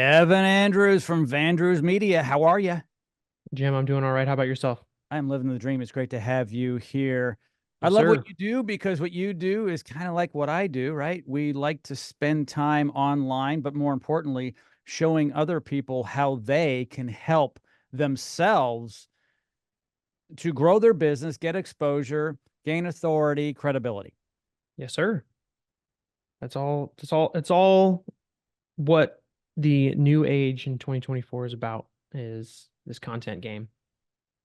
Evan Andrews from Vandrews Media. How are you? Jim, I'm doing all right. How about yourself? I'm living the dream. It's great to have you here. I Yes, love what sir. you do because what you do is kind of like what I do, right? We like to spend time online, but more importantly, showing other people how they can help themselves to grow their business, get exposure, gain authority, credibility. Yes, sir. That's all what the new age in 2024 is about is this content game.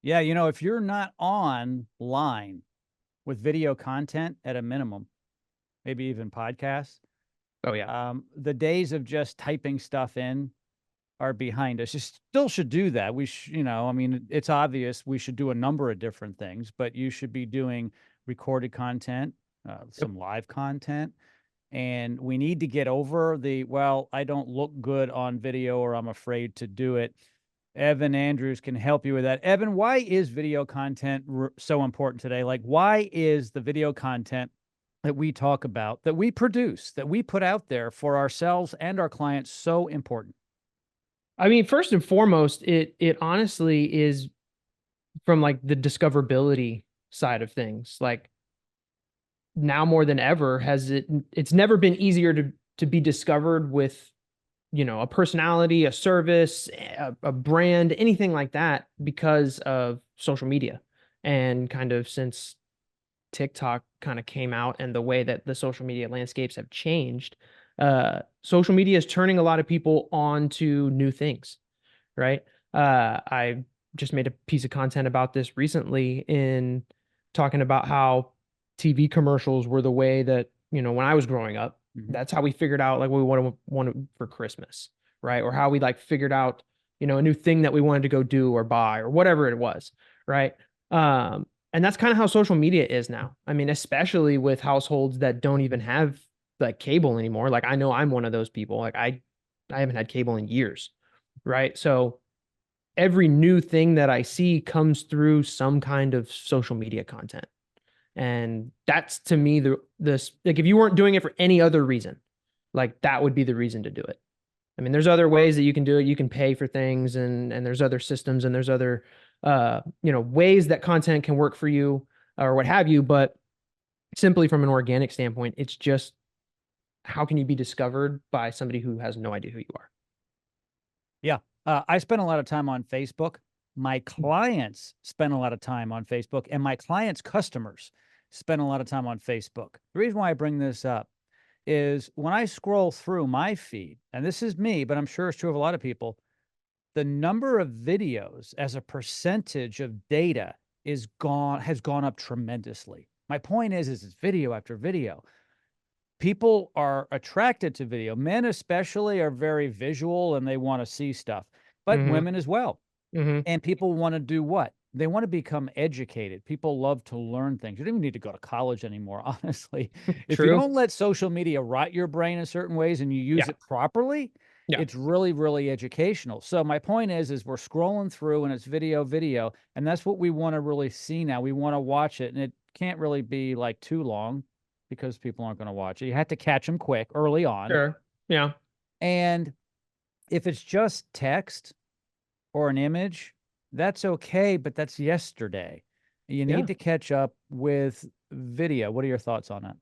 Yeah, if you're not online with video content at a minimum, maybe even podcasts, Oh yeah. the days of just typing stuff in are behind us. You still should do that. I mean, it's obvious we should do a number of different things, but you should be doing recorded content, Yep. some live content. And we need to get over well, I don't look good on video or I'm afraid to do it. Evan Andrews can help you with that. Evan, why is video content so important today? Like, why is the video content that we talk about, that we produce, that we put out there for ourselves and our clients so important? I mean, first and foremost, it honestly is from like the discoverability side of things. Like now more than ever it's never been easier to be discovered with a personality, a service, a brand, anything like that because of social media. And kind of since TikTok kind of came out and the way that the social media landscapes have changed, social media is turning a lot of people on to new things, right? I just made a piece of content about this recently in talking about how TV commercials were the way that, when I was growing up, Mhm. that's how we figured out like what we wanted for Christmas, right? Or how we like figured out, a new thing that we wanted to go do or buy or whatever it was, right? And that's kind of how social media is now. I mean, especially with households that don't even have like cable anymore. Like I know I'm one of those people. Like I haven't had cable in years, right? So every new thing that I see comes through some kind of social media content. And that's to me this like if you weren't doing it for any other reason, like that would be the reason to do it. I mean, there's other ways that you can do it. You can pay for things and there's other systems and there's other ways that content can work for you or what have you, but simply from an organic standpoint, it's just how can you be discovered by somebody who has no idea who you are? Yeah. I spend a lot of time on Facebook. My clients spend a lot of time on Facebook, and my clients' customers spend a lot of time on Facebook. The reason why I bring this up is when I scroll through my feed, and this is me, but I'm sure it's true of a lot of people, the number of videos as a percentage of data has gone up tremendously. My point is it's video after video. People are attracted to video. Men especially are very visual and they want to see stuff, but Mm-hmm. women as well. Mm-hmm. And people want to do what? They want to become educated. People love to learn things. You don't even need to go to college anymore, honestly. If you True. don't let social media rot your brain in certain ways and you use Yeah. it properly, Yeah. it's really, really educational. So my point is we're scrolling through and it's video, video, and that's what we want to really see now. We want to watch it, and it can't really be like too long because people aren't going to watch it. You have to catch them quick early on. Sure. Yeah. And if it's just text or an image, that's okay, but that's yesterday. You need Yeah. to catch up with video. What are your thoughts on that?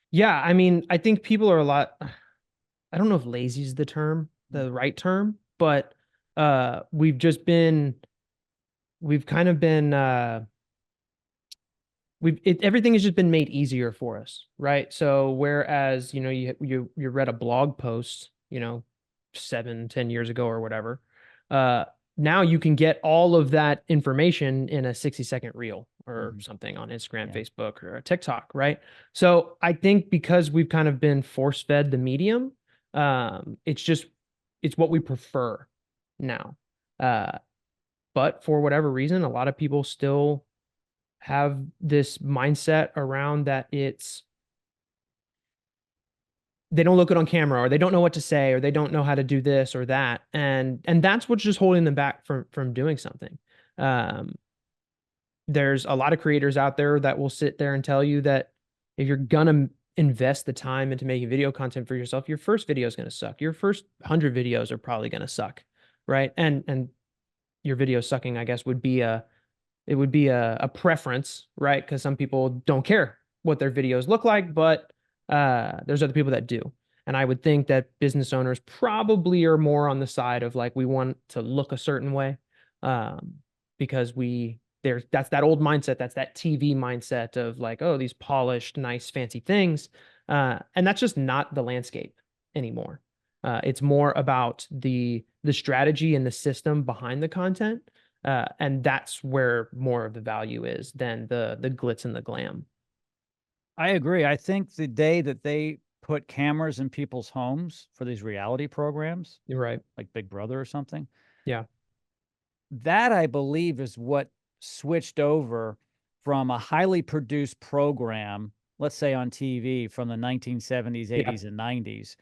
Yeah. I mean, I think people are a lot, I don't know if lazy is the right term, but we've just been we've kind of been everything has just been made easier for us, right? So whereas, you read a blog post, 7, 10 years ago or whatever, uh now you can get all of that information in a 60-second reel or Mhm. something on Instagram, Yeah. Facebook, or TikTok, right? So I think because we've kind of been force fed the medium, it's what we prefer now. Uh, but for whatever reason, a lot of people still have this mindset around that they don't look good on camera, or they don't know what to say, or they don't know how to do this or that, and that's what's just holding them back from doing something. um there's a lot of creators out there that will sit there and tell you that if you're gonna invest the time into making video content for yourself, your first video is going to suck. Your first 100 videos are probably going to suck, right? And your video sucking, I guess, would be a preference, right? Because some people don't care what their videos look like, but there's other people that do. And I would think that business owners probably are more on the side of like, we want to look a certain way, because that's that old mindset. That's that TV mindset of like, oh, these polished, nice, fancy things. And that's just not the landscape anymore. It's more about the strategy and the system behind the content. And that's where more of the value is than the glitz and the glam. I agree. I think the day that they put cameras in people's homes for these reality programs, You're right. like Big Brother or something, Yeah. that I believe is what switched over from a highly produced program, let's say on TV from the 1970s, Yeah. 80s, and 90s,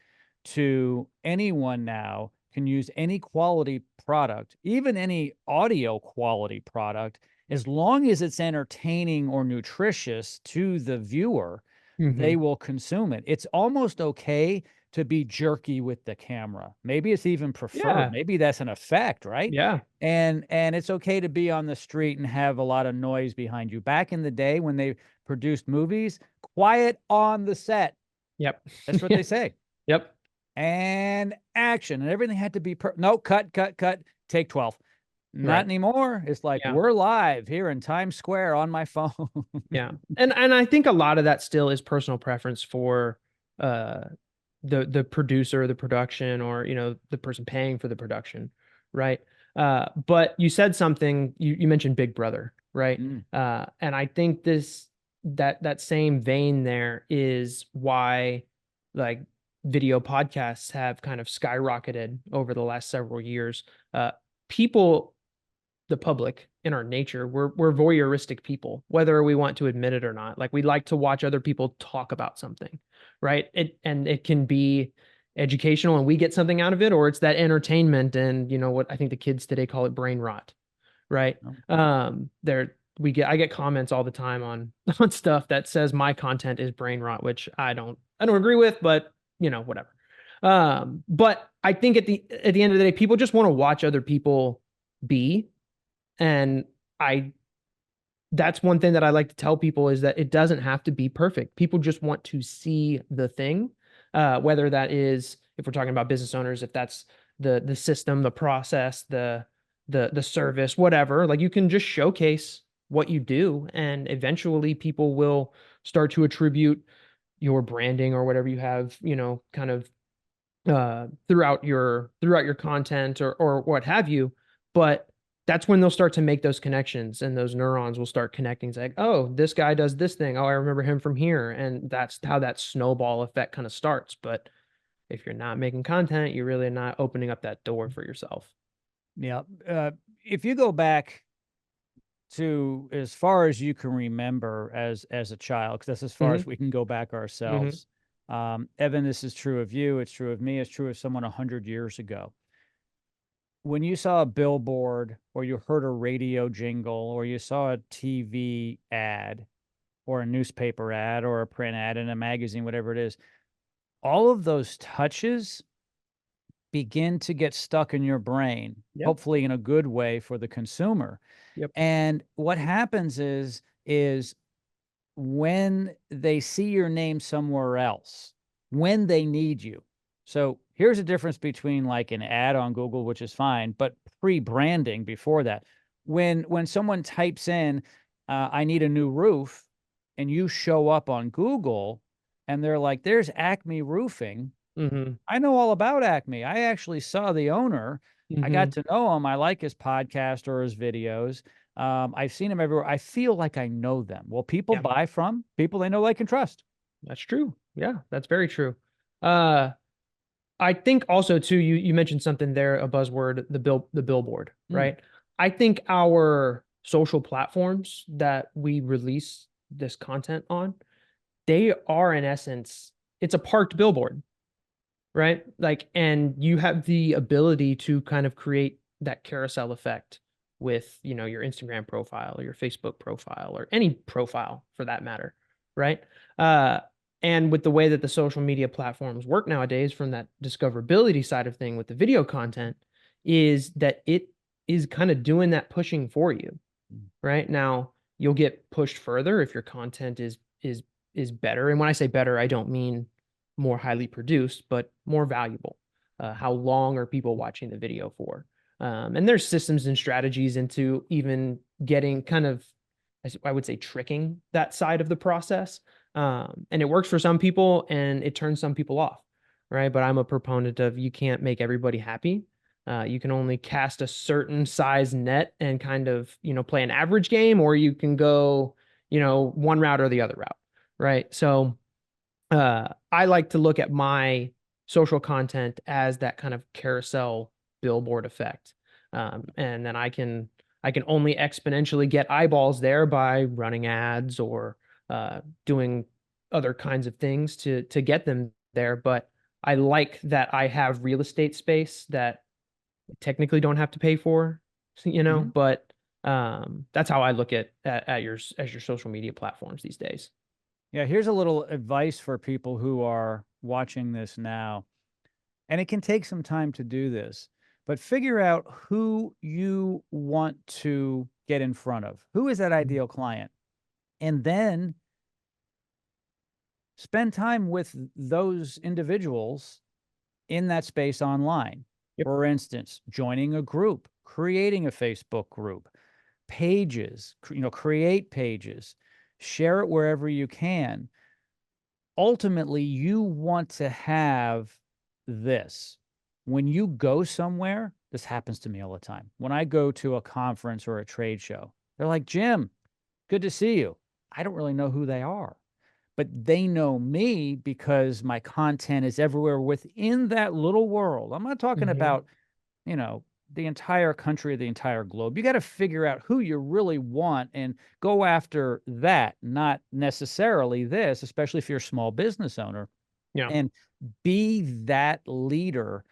to anyone now can use any quality product, even any audio quality product, as long as it's entertaining or nutritious to the viewer, they Hmm. will consume it. It's almost okay to be jerky with the camera. Maybe it's even preferred. Yeah. Maybe that's an effect, right? Yeah. And it's okay to be on the street and have a lot of noise behind you. Back in the day when they produced movies, quiet on the set. Yep. That's what they say. Yep. And action, and everything had to be no, cut, cut, cut, take 12. Not Right. anymore. It's like Yeah. we're live here in Times Square on my phone. Yeah. And I think a lot of that still is personal preference for uh the producer, the production, or the person paying for the production, right? But you said something, you mentioned Big Brother, right? Mm. And I think that same vein there is why like video podcasts have kind of skyrocketed over the last several years. People, the public, in our nature, we're voyeuristic people, whether we want to admit it or not. Like we like to watch other people talk about something, right? It can be educational and we get something out of it, or it's that entertainment and what I think the kids today call it, brain rot, right? No. I get comments all the time on on stuff that says my content is brain rot, which I don't agree with, but whatever. But I think at the end of the day, people just want to watch other people be. And I that's one thing that I like to tell people, is that it doesn't have to be perfect. People just want to see the thing, whether that is, if we're talking about business owners, if that's the system, the process, the service, whatever. Like you can just showcase what you do, and eventually people will start to attribute your branding or whatever you have, kind of throughout your content or what have you. But that's when they'll start to make those connections, and those neurons will start connecting. It's like, oh, this guy does this thing. Oh, I remember him from here. And that's how that snowball effect kind of starts. But if you're not making content, you're really not opening up that door for yourself. Yeah. If you go back to as far as you can remember as a child, because that's as far Hmm. as we can go back Hmm. ourselves. Evan, this is true of you. It's true of me. It's true of someone 100 years ago. When you saw a billboard or you heard a radio jingle or you saw a TV ad or a newspaper ad or a print ad in a magazine, whatever it is, all of those touches begin to get stuck in your brain, Yep. hopefully in a good way for the consumer. Yep. And what happens is when they see your name somewhere else, when they need you. So here's a difference between like an ad on Google, which is fine, but pre-branding before that. When someone types in, I need a new roof, and you show up on Google and they're like, there's Acme Roofing. Hmm. I know all about Acme. I actually saw the owner. I got Hmm. to know him. I like his podcast or his videos. I've seen him everywhere. I feel like I know them. Well, people Yeah, buy from people they know, like, and trust. that's true. Yeah, that's very true. Uh, I think also too, you mentioned something there, a buzzword, the billboard, Mm, right? I think our social platforms that we release this content on, they are in essence, it's a parked billboard, right? Like, and you have the ability to kind of create that carousel effect with, your Instagram profile or your Facebook profile or any profile for that matter, right? Uh, And with the way that the social media platforms work nowadays, from that discoverability side of thing with the video content, is that it is kind of doing that pushing for you. Right now, you'll get pushed further if your content is better. And when I say better, I don't mean more highly produced, but more valuable. How long are people watching the video for? And there's systems and strategies into even getting kind of, I would say, tricking that side of the process. And it works for some people and it turns some people off, right? But I'm a proponent of, you can't make everybody happy. You can only cast a certain size net and kind of, play an average game, or you can go, one route or the other route, right? So I like to look at my social content as that kind of carousel billboard effect. And then I can only exponentially get eyeballs there by running ads or doing other kinds of things to get them there. But I like that I have real estate space that I technically don't have to pay for, Mhm. but that's how I look at your social media platforms these days. Yeah, here's a little advice for people who are watching this now. And it can take some time to do this, but figure out who you want to get in front of. Who is that ideal client? And then spend time with those individuals in that space online. Yep. For instance, joining a group, creating a Facebook group, pages, create pages, share it wherever you can. Ultimately, you want to have this. When you go somewhere, this happens to me all the time. When I go to a conference or a trade show, they're like, Jim, good to see you. I don't really know who they are, but they know me because my content is everywhere within that little world. I'm not talking Mhm. about, you know, the entire country, the entire globe. You got to figure out who you really want and go after that, not necessarily this, especially if you're a small business owner, Yeah. and be that leader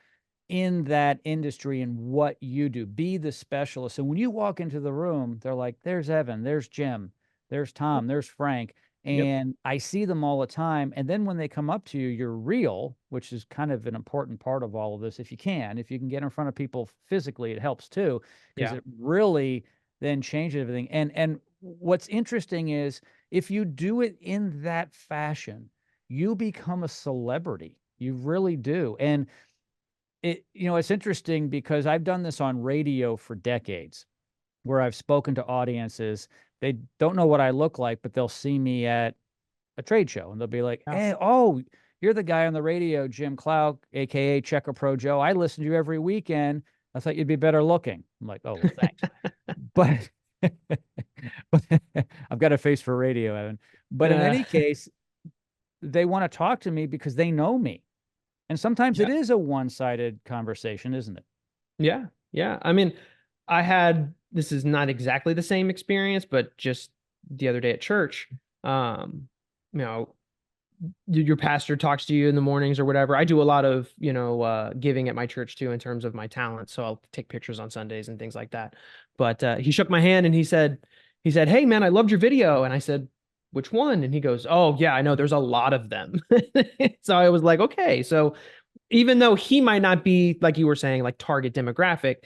in that industry and what you do. Be the specialist. And when you walk into the room, they're like, there's Evan, there's Jim, there's Yep. Tom, there's Frank. Yep. And I see them all the time. And then when they come up to you, you're real, which is kind of an important part of all of this. If you can get in front of people physically, it helps too, because Yeah. it really then changes everything. And what's interesting is if you do it in that fashion, you become a celebrity. You really do. And it's interesting because I've done this on radio for decades where I've spoken to audiences. They don't know what I look like, but they'll see me at a trade show and they'll be like, Yeah. hey, oh, you're the guy on the radio, Jim Klauck, aka Checker Pro Joe. I listen to you every weekend. I thought you'd be better looking. I'm like, oh, well, thanks. But, but I've got a face for radio, Evan. But in Uh, any case, they want to talk to me because they know me. And sometimes yeah. it is a one-sided conversation, isn't it? Yeah. Yeah. I mean, this is not exactly the same experience, but just the other day at church, um, you know, your pastor talks to you in the mornings or whatever. I do a lot of, giving at my church too, in terms of my talent. So I'll take pictures on Sundays and things like that. But he shook my hand and he said, "Hey man, I loved your video." And I said, "Which one?" And he goes, "Oh yeah, I know there's a lot of them." So I was like, okay. So even though he might not be, like you were saying, like target demographic,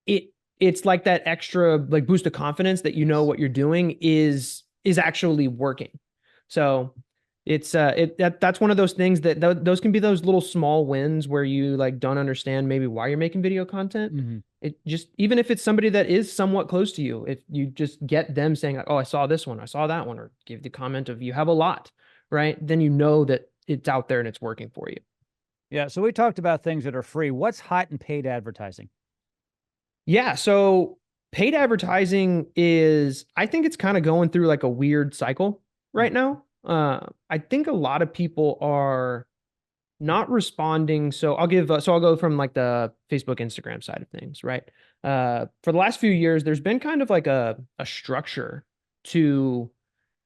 it it's like that extra like boost of confidence that what you're doing is actually working. So that's one of those things those can be those little small wins where you like don't understand maybe why you're making video content. Mhm. It just, even if it's somebody that is somewhat close to you, if you just get them saying like, "Oh, I saw this one, I saw that one," or give the comment of "you have a lot," right? Then you know that it's out there and it's working for you. Yeah, so we talked about things that are free. What's hot in paid advertising? Yeah, so paid advertising is, I think it's kind of going through like a weird cycle right now. I think a lot of people are not responding. So I'll go from like the Facebook, Instagram side of things, right? For the last few years, there's been kind of like a structure to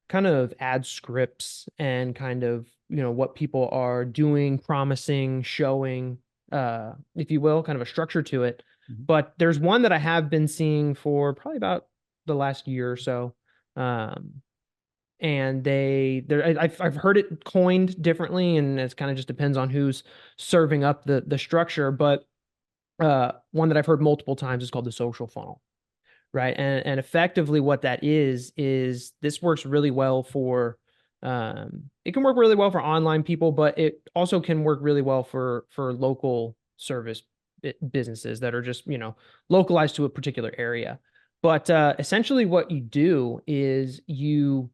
kind of ad scripts and kind of, what people are doing, promising, showing, if you will, kind of a structure to it. Mhm. But there's one that I have been seeing for probably about the last year or so. Um, and I've heard it coined differently, and it kind of just depends on who's serving up the structure. But one that I've heard multiple times is called the social funnel, right? And effectively what that is this works really well for it can work really well for online people, but it also can work really well for local service businesses that are just, localized to a particular area. But essentially what you do is you,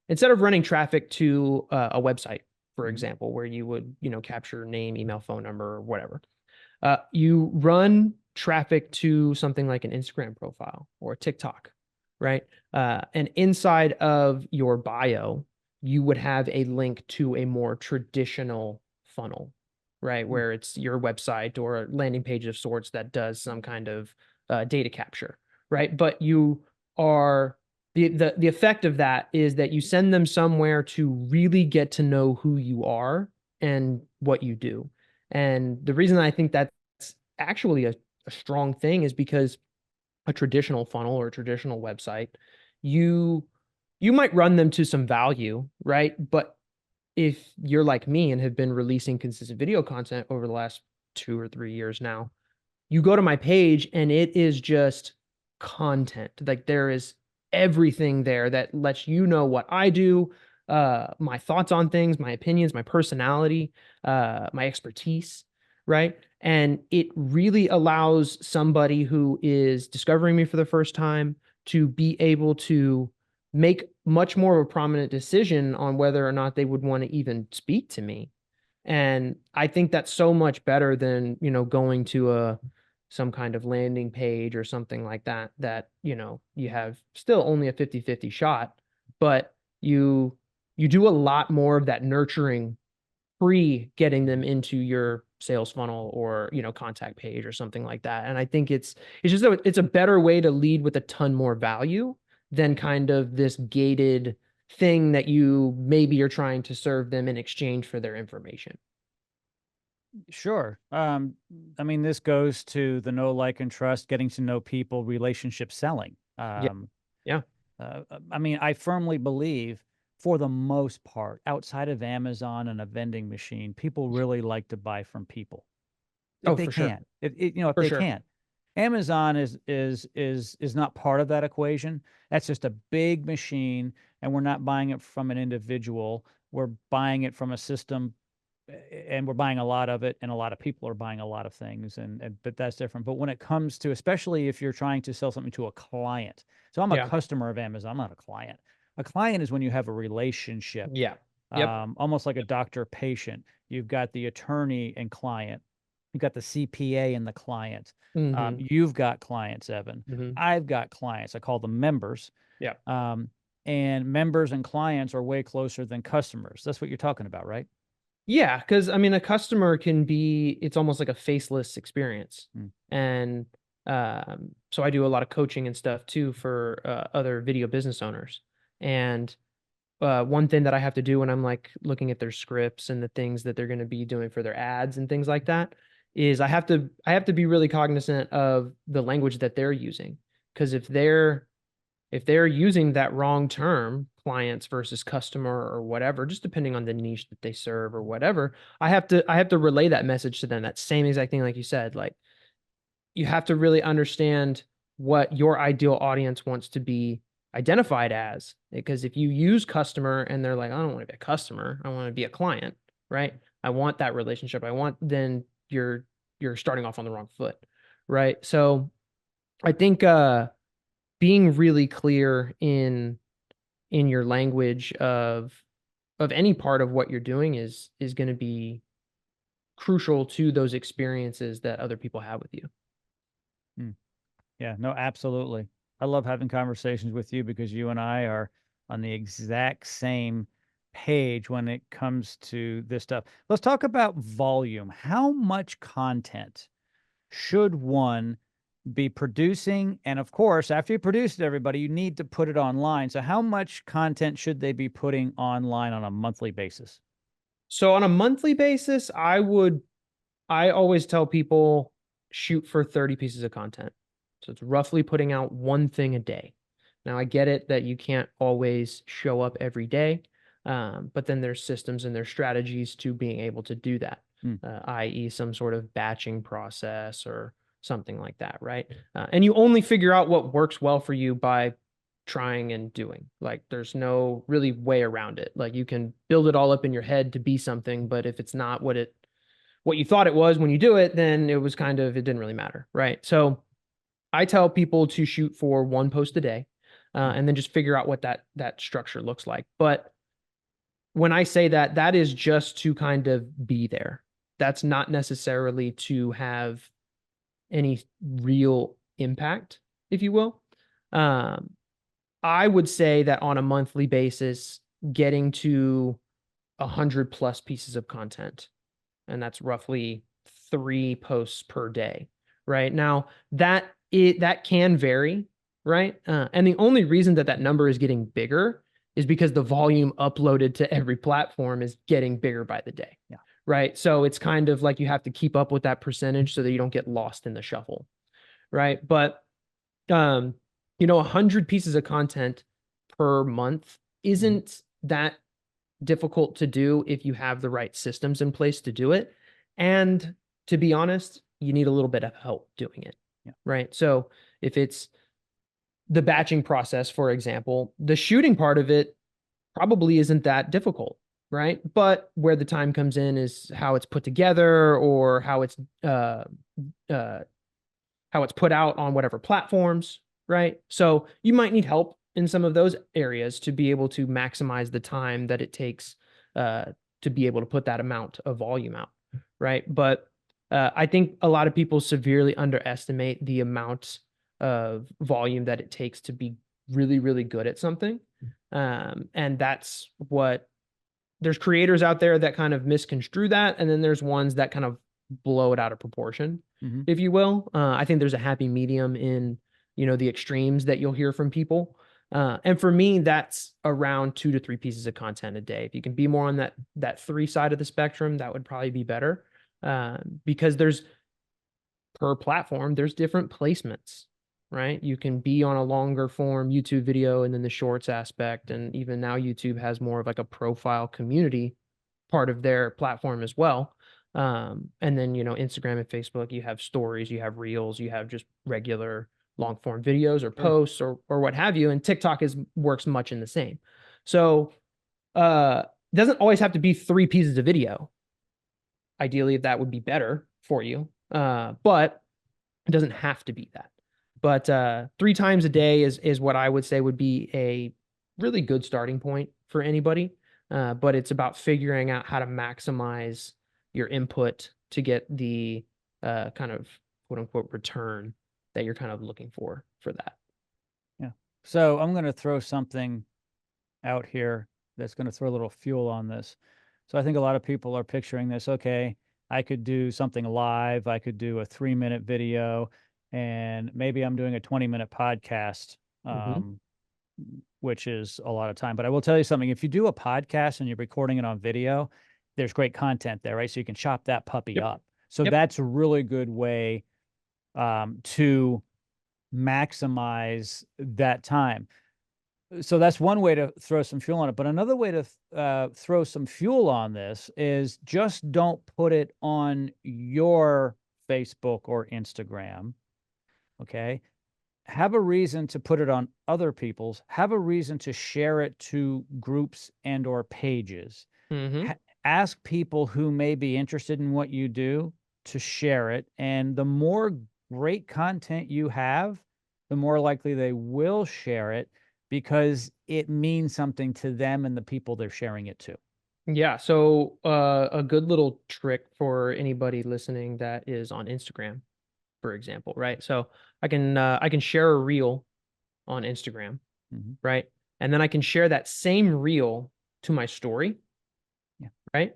instead of running traffic to a website, for example, where you would, capture name, email, phone number, or whatever, you run traffic to something like an Instagram profile or a TikTok, right? And inside of your bio, you would have a link to a more traditional funnel, right? Mm. Where it's your website or a landing page of sorts that does some kind of data capture, right? But you are the effect of that is that you send them somewhere to really get to know who you are and what you do. And the reason I think that's actually a strong thing is because a traditional funnel or a traditional website, you you might run them to some value, right? But if you're like me and have been releasing consistent video content over the last 2 or 3 years now, you go to my page and it is just content. Like there is everything there that lets you know what I do, my thoughts on things, my opinions, my personality, my expertise, right? And it really allows somebody who is discovering me for the first time to be able to make much more of a prominent decision on whether or not they would want to even speak to me. And I think that's so much better than, going to some kind of landing page or something like that, you have still only a 50-50 shot, but you do a lot more of that nurturing pre getting them into your sales funnel or, contact page or something like that. And I think it's a better way to lead with a ton more value than kind of this gated thing that you maybe you're trying to serve them in exchange for their information. Sure. I mean, this goes to the know, like, and trust, getting to know people, relationship selling. Yeah. Yeah. I mean, I firmly believe, for the most part, outside of Amazon and a vending machine, people really like to buy from people if Oh, they for sure. can. If For they sure. can. Amazon is not part of that equation. That's just a big machine, and we're not buying it from an individual. We're buying it from a system, and we're buying a lot of it, and a lot of people are buying a lot of things, and but that's different. But when it comes to, especially if you're trying to sell something to a client, so I'm a Yeah. customer of Amazon, I'm not a client. A client is when you have a relationship, Yeah. Yep. almost like a doctor patient. You've got the attorney and client, you've got the CPA and the client. Mm-hmm. You've got clients, Evan. Mm-hmm. I've got clients. I call them members. Yeah. Um, and members and clients are way closer than customers. That's what you're talking about, right? Yeah, because I mean, a customer can be, it's almost like a faceless experience. Mm. And so I do a lot of coaching and stuff too for other video business owners. And one thing that I have to do when I'm like looking at their scripts and the things that they're going to be doing for their ads and things like that is I have to be really cognizant of the language that they're using. Because if they're using that wrong term, clients versus customer or whatever, just depending on the niche that they serve or whatever, I have to relay that message to them. That same exact thing, like you said, like you have to really understand what your ideal audience wants to be identified as. Because if you use customer and they're like, I don't want to be a customer, I want to be a client, right? I want that relationship. Then you're starting off on the wrong foot, right? So I think being really clear in your language of any part of what you're doing is going to be crucial to those experiences that other people have with you. Mm. Yeah, no, absolutely. I love having conversations with you because you and I are on the exact same page when it comes to this stuff. Let's talk about volume. How much content should one be producing? And of course, after you produce it, everybody, you need to put it online. So how much content should they be putting online on a monthly basis? So on a monthly basis, I always tell people shoot for 30 pieces of content. So it's roughly putting out one thing a day. Now, I get it that you can't always show up every day, but then there's systems and there's strategies to being able to do that, i.e. some sort of batching process or something like that, right? And you only figure out what works well for you by trying and doing. Like, there's no really way around it. Like, you can build it all up in your head to be something, but if it's not what you thought it was when you do it, then it didn't really matter, right? So I tell people to shoot for 1 post a day, and then just figure out what that structure looks like. But when I say that, that is just to kind of be there. That's not necessarily to have any real impact, if you will. I would say that on a monthly basis, getting to 100+ pieces of content, and that's roughly 3 posts per day, right? Now, that can vary, right? And the only reason that number is getting bigger is because the volume uploaded to every platform is getting bigger by the day. Yeah. Right. So it's kind of like you have to keep up with that percentage so that you don't get lost in the shuffle. Right. But 100 pieces of content per month isn't that difficult to do if you have the right systems in place to do it. And to be honest, you need a little bit of help doing it. Yeah. Right. So if it's the batching process, for example, the shooting part of it probably isn't that difficult. Right. But where the time comes in is how it's put together, or how it's put out on whatever platforms. Right. So you might need help in some of those areas to be able to maximize the time that it takes to be able to put that amount of volume out. Right. But I think a lot of people severely underestimate the amount of volume that it takes to be really, really good at something. And that's what there's creators out there that kind of misconstrue that. And then there's ones that kind of blow it out of proportion, if you will. I think there's a happy medium in, the extremes that you'll hear from people. And for me, that's around 2 to 3 pieces of content a day. If you can be more on that 3 side of the spectrum, that would probably be better. Because per platform, there's different placements, right? You can be on a longer form YouTube video and then the shorts aspect. And even now YouTube has more of like a profile community part of their platform as well. And then, Instagram and Facebook, you have stories, you have reels, you have just regular long form videos or posts or what have you. And TikTok works much in the same. So, it doesn't always have to be 3 pieces of video. Ideally, that would be better for you. But it doesn't have to be that. But 3 times a day is what I would say would be a really good starting point for anybody. But it's about figuring out how to maximize your input to get the kind of quote unquote return that you're kind of looking for that. Yeah. So I'm going to throw something out here that's going to throw a little fuel on this. So I think a lot of people are picturing this. Okay, I could do something live. I could do a 3-minute video, and maybe I'm doing a 20-minute podcast, which is a lot of time. But I will tell you something. If you do a podcast and you're recording it on video, there's great content there, right? So you can chop that puppy up. So that's a really good way to maximize that time. So that's one way to throw some fuel on it. But another way to throw some fuel on this is just don't put it on your Facebook or Instagram. Okay. Have a reason to put it on other people's. Have a reason to share it to groups and or pages. Ask people who may be interested in what you do to share it. And the more great content you have, the more likely they will share it, because it means something to them and the people they're sharing it to. Yeah. So a good little trick for anybody listening that is on Instagram, for example, right? So I can share a reel on Instagram, right? And then I can share that same reel to my story. Yeah. Right.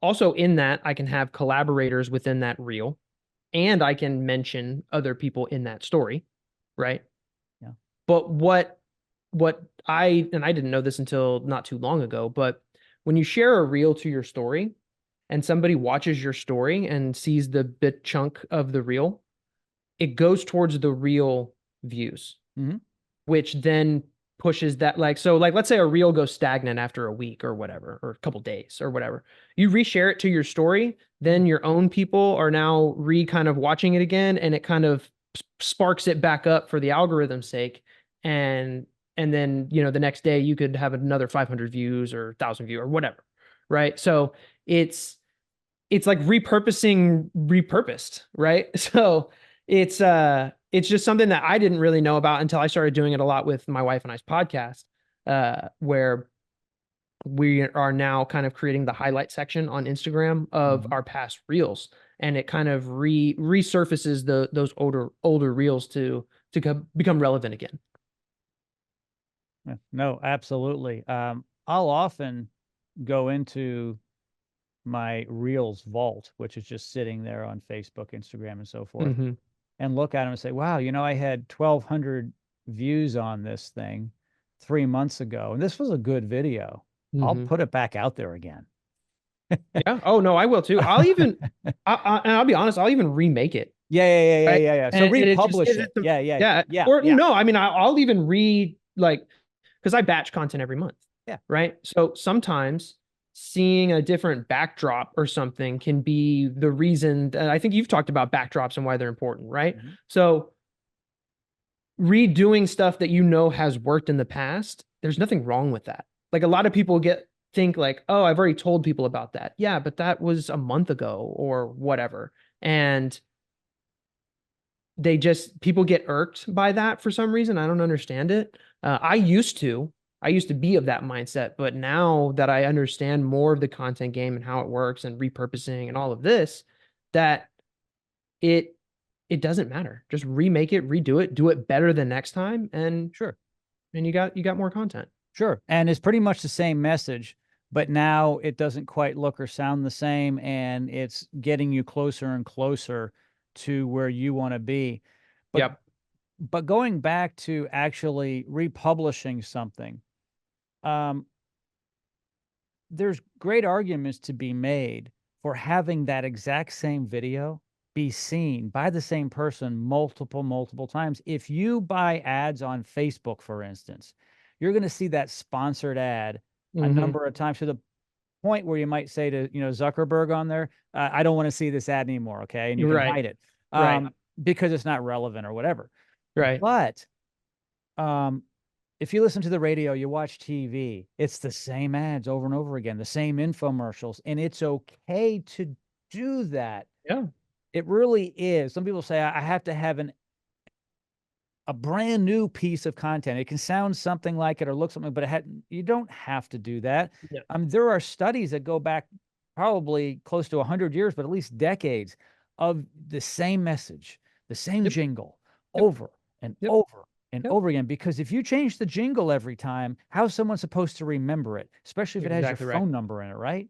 Also in that, I can have collaborators within that reel, and I can mention other people in that story. Right. Yeah. But what I didn't know this until not too long ago, but when you share a reel to your story and somebody watches your story and sees the bit chunk of the reel, it goes towards the reel views. which then pushes that, like, so like let's say a reel goes stagnant after a week or whatever, or a couple days or whatever. You reshare it to your story, then your own people are now kind of watching it again, and it kind of sparks it back up for the algorithm's sake. And then, you know, the next day you could have another 500 views or 1,000 views or whatever, right? So it's like repurposed, right? So it's just something that I didn't really know about until I started doing it a lot with my wife and I's podcast, where we are now kind of creating the highlight section on Instagram of our past reels, and it kind of resurfaces those older reels to become relevant again. No, absolutely. I'll often go into my Reels vault, which is just sitting there on Facebook, Instagram, and so forth, and look at them and say, wow, you know, I had 1,200 views on this thing 3 months ago, and this was a good video. I'll put it back out there again. Yeah. Oh no, I will too. I'll even, and I'll be honest, I'll even remake it. Yeah. So republish it. Yeah. Or no, I mean, I'll even because I batch content every month. Yeah. Right. So sometimes seeing a different backdrop or something can be the reason that I think you've talked about backdrops and why they're important, right? So redoing stuff that you know has worked in the past, there's nothing wrong with that. Like a lot of people think like, oh, I've already told people about that. Yeah, but that was a month ago or whatever. And people get irked by that for some reason. I don't understand it. I used to be of that mindset, but now that I understand more of the content game and how it works and repurposing and all of this, that it doesn't matter. Just remake it, redo it, do it better than next time, and sure. And you got more content. Sure. And it's pretty much the same message, but now it doesn't quite look or sound the same, and it's getting you closer and closer to where you want to be. But going back to actually republishing something, there's great arguments to be made for having that exact same video be seen by the same person multiple times. If you buy ads on Facebook, for instance, you're going to see that sponsored ad a number of times, to the point where you might say to, you know, Zuckerberg on there, I don't want to see this ad anymore. Okay. And you can hide it because it's not relevant or whatever. Right. But if you listen to the radio, you watch TV, it's the same ads over and over again, the same infomercials, and it's okay to do that. Yeah. It really is. Some people say, I have to have a brand new piece of content. It can sound something like it or look something, but you don't have to do that. Yeah. There are studies that go back probably close to 100 years, but at least decades, of the same message, the same jingle over and over and over again. Because if you change the jingle every time, how's someone supposed to remember it? Especially if it has your phone number in it, right?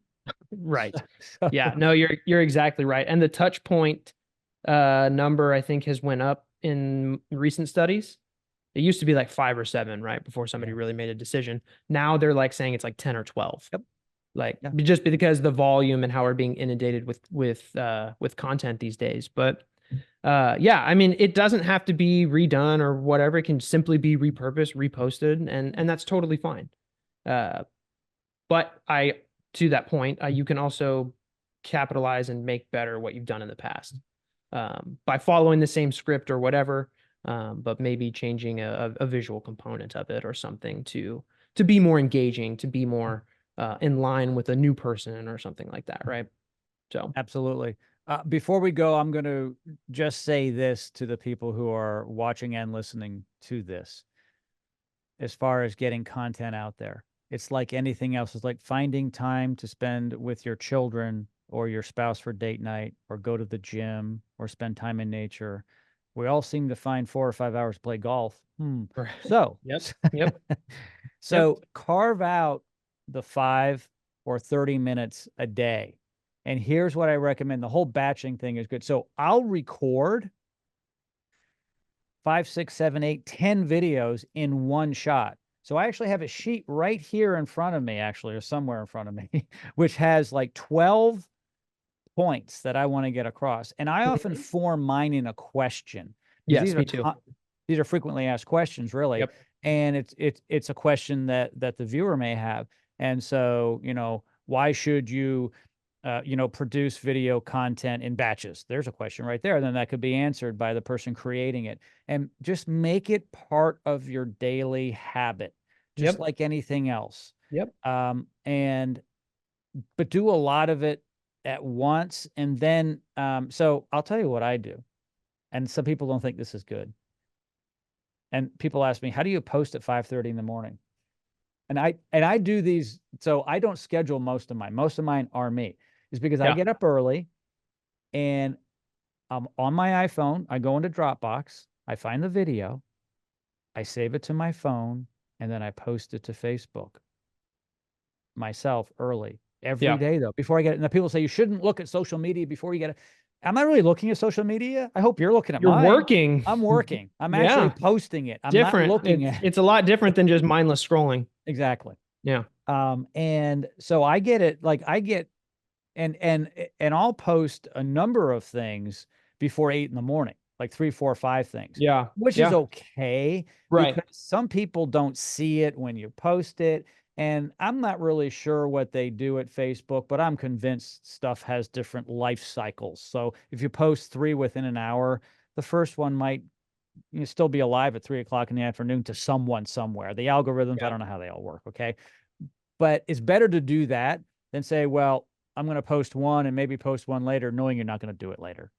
Right. Yeah, no, you're exactly right. And the touch point number, I think, has went up in recent studies. It used to be like 5 or 7, right, before somebody really made a decision. Now they're like saying it's like 10 or 12. Like just because the volume and how we're being inundated with content these days. But yeah, I mean, it doesn't have to be redone or whatever. It can simply be repurposed, reposted, and that's totally fine. But to that point, you can also capitalize and make better what you've done in the past by following the same script or whatever, but maybe changing a visual component of it or something to be more engaging, to be more in line with a new person or something like that, right? So absolutely. Before we go, I'm going to just say this to the people who are watching and listening to this. As far as getting content out there, it's like anything else. It's like finding time to spend with your children or your spouse for date night, or go to the gym, or spend time in nature. We all seem to find 4 or 5 hours to play golf. So, so carve out the 5 or 30 minutes a day. And here's what I recommend. The whole batching thing is good. So I'll record 5, 6, 7, 8, 10 videos in one shot. So I actually have a sheet right here in front of me, actually, or somewhere in front of me, which has like 12 points that I want to get across. And I often form mine in a question. Yes, me too. These are frequently asked questions, really. and it's a question that the viewer may have. And so, why should you produce video content in batches? There's a question right there. Then that could be answered by the person creating it. And just make it part of your daily habit, just Yep. like anything else. Yep. But do a lot of it at once. And then, so I'll tell you what I do. And some people don't think this is good. And people ask me, how do you post at 5:30 in the morning? And I do these, so I don't schedule most of mine. Most of mine are me. Is because I Yeah. get up early and I'm on my iPhone. I go into Dropbox. I find the video. I save it to my phone, and then I post it to Facebook myself early every Yeah. day, though, before I get it. And the people say you shouldn't look at social media before you get it. I'm not really looking at social media. I hope you're looking at You're mine. working. I'm working. I'm actually Yeah. posting it. I'm not Different. looking at it. It's a lot different than just mindless scrolling. Exactly. Yeah. And so I get it. Like I get, and I'll post a number of things before 8 in the morning, like 3, 4, 5 things, Yeah. which is Yeah. okay Right. because some people don't see it when you post it. And I'm not really sure what they do at Facebook, but I'm convinced stuff has different life cycles. So if you post 3 within an hour, the first one might still be alive at 3 o'clock in the afternoon to someone somewhere. The algorithms, I don't know how they all work. Okay. But it's better to do that than say, well, I'm going to post one and maybe post one later, knowing you're not going to do it later.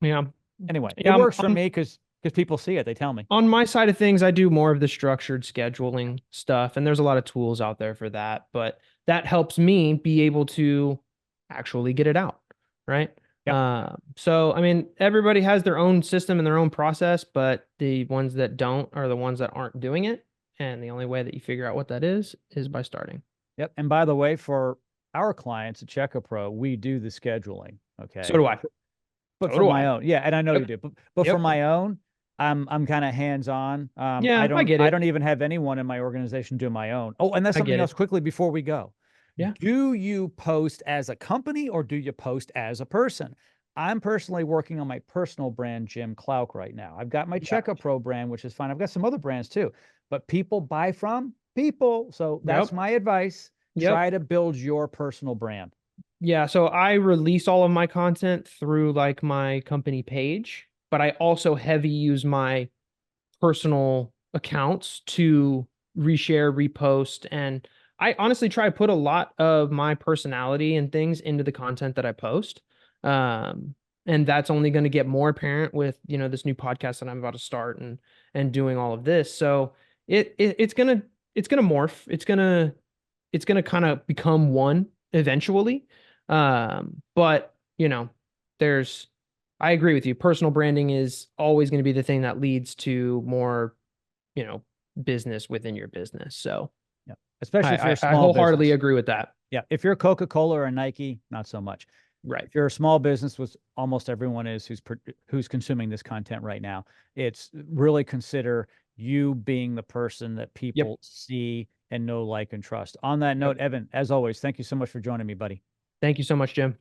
Yeah. Anyway, Yeah. it works for me because people see it. They tell me. On my side of things, I do more of the structured scheduling stuff, and there's a lot of tools out there for that, but that helps me be able to actually get it out, right? Yep. So I mean, everybody has their own system and their own process, but the ones that don't are the ones that aren't doing it. And the only way that you figure out what that is by starting. Yep. And by the way, for our clients at Checka Pro, we do the scheduling. Okay. So do I. But So for do my I. own, yeah, and I know you Yep. do. But for Yep. my own, I'm kind of hands-on. Yeah, I get I it. don't even have anyone in my organization do my own. Oh, and that's I something get else it. quickly before we go. Yeah. Do you post as a company or do you post as a person? I'm personally working on my personal brand, Jim Klauck, right now. I've got my Yeah. Checka Pro brand, which is fine. I've got some other brands too, but people buy from people. So that's Yep. my advice. Yep. Try to build your personal brand. Yeah, so I release all of my content through like my company page, but I also heavy use my personal accounts to reshare, repost, and I honestly try to put a lot of my personality and things into the content that I post. And that's only going to get more apparent with, this new podcast that I'm about to start and doing all of this. So it's gonna morph. It's gonna kind of become one eventually. But there's I agree with you. Personal branding is always going to be the thing that leads to more, you know, business within your business. So Yeah. Especially if you're a I small wholeheartedly business. agree with that. Yeah. If you're Coca-Cola or Nike, not so much. Right. If you're a small business, which almost everyone is who's consuming this content right now, it's really consider you being the person that Yep. people see and know, like, and trust. On that note, Yep. Evan, as always, thank you so much for joining me, buddy. Thank you so much, Jim.